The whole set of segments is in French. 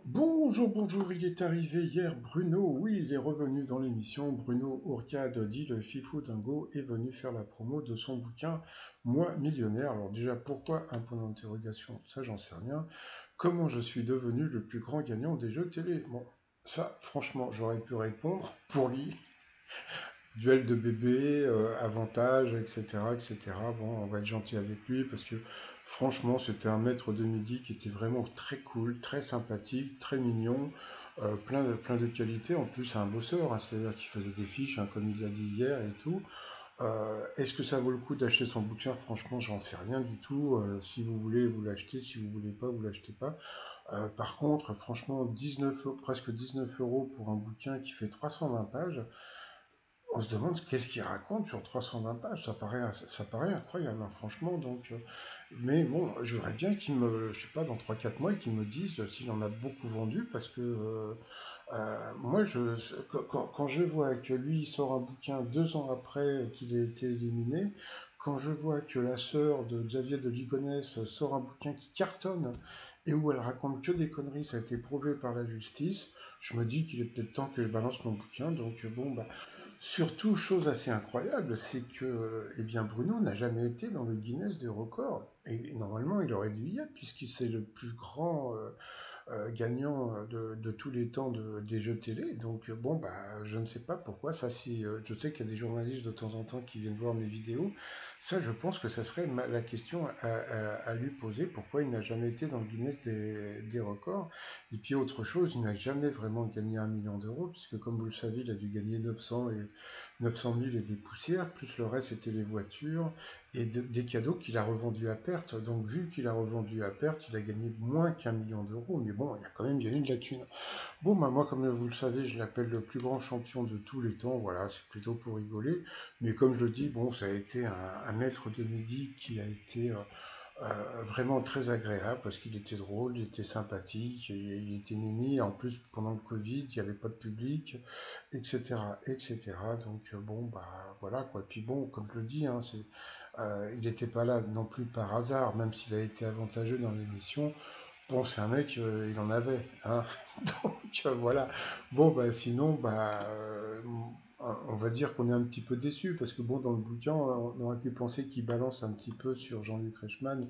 Bonjour, bonjour, il est arrivé hier, Bruno, oui, il est revenu dans l'émission. Bruno Ourcade, dit le Fifou Dingo, est venu faire la promo de son bouquin Moi millionnaire. Alors déjà, pourquoi un point d'interrogation? Ça, j'en sais rien. Comment je suis devenu le plus grand gagnant des jeux télé? Bon, ça, franchement, j'aurais pu répondre pour lui. Duel de bébé, avantage, etc., etc. Bon, on va être gentil avec lui parce que franchement, c'était un maître de midi qui était vraiment très cool, très sympathique, très mignon, plein de qualités. En plus, c'est un bosseur, hein, c'est-à-dire qu'il faisait des fiches, hein, comme il l'a dit hier et tout. Est-ce que ça vaut le coup d'acheter son bouquin? Franchement, j'en sais rien du tout. Si vous voulez, vous l'achetez. Si vous voulez pas, vous l'achetez pas. Par contre, franchement, 19, presque 19 euros pour un bouquin qui fait 320 pages. On se demande qu'est-ce qu'il raconte sur 320 pages, ça paraît incroyable, hein, franchement. Donc, mais bon, je voudrais bien qu'il me, je sais pas, dans 3 4 mois, qu'il me dise s'il en a beaucoup vendu, parce que moi, quand je vois que lui, il sort un bouquin 2 ans après qu'il ait été éliminé, quand je vois que la sœur de Xavier de Ligonnès sort un bouquin qui cartonne et où elle raconte que des conneries, ça a été prouvé par la justice, je me dis qu'il est peut-être temps que je balance mon bouquin. Donc bon, bah, surtout, chose assez incroyable, c'est que eh bien, Bruno n'a jamais été dans le Guinness des records. Et normalement, il aurait dû y être, puisqu'il c'est le plus grand gagnant de tous les temps des jeux télé. Donc bon, bah, je ne sais pas pourquoi. Ça, si je sais qu'il y a des journalistes de temps en temps qui viennent voir mes vidéos, ça, je pense que ça serait la question à lui poser. Pourquoi il n'a jamais été dans le Guinness des records? Et puis autre chose, il n'a jamais vraiment gagné 1 million d'euros, puisque comme vous le savez, il a dû gagner 900 000 et des poussières, plus le reste c'était les voitures et des cadeaux qu'il a revendus à perte. Donc vu qu'il a revendu à perte, il a gagné moins qu'1 million d'euros, mais bon, il a quand même gagné de la thune. Bon, bah moi, comme vous le savez, je l'appelle le plus grand champion de tous les temps, voilà, c'est plutôt pour rigoler. Mais comme je le dis, bon, ça a été un maître de midi qui a été vraiment très agréable parce qu'il était drôle, il était sympathique, il était mimi. En plus, pendant le Covid, il n'y avait pas de public, etc., etc. Donc bon, bah voilà quoi. Puis bon, comme je le dis, hein, il n'était pas là non plus par hasard, même s'il a été avantageux dans l'émission. Bon, c'est un mec, il en avait, hein. Donc voilà. Bon, bah sinon, bah on va dire qu'on est un petit peu déçu parce que bon, dans le bouquin, on aurait pu penser qu'il balance un petit peu sur Jean-Luc Reichmann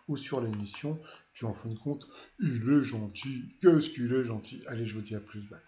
ou sur l'émission. Puis en fin de compte, il est gentil. Qu'est-ce qu'il est gentil. Allez, je vous dis à plus. Bye.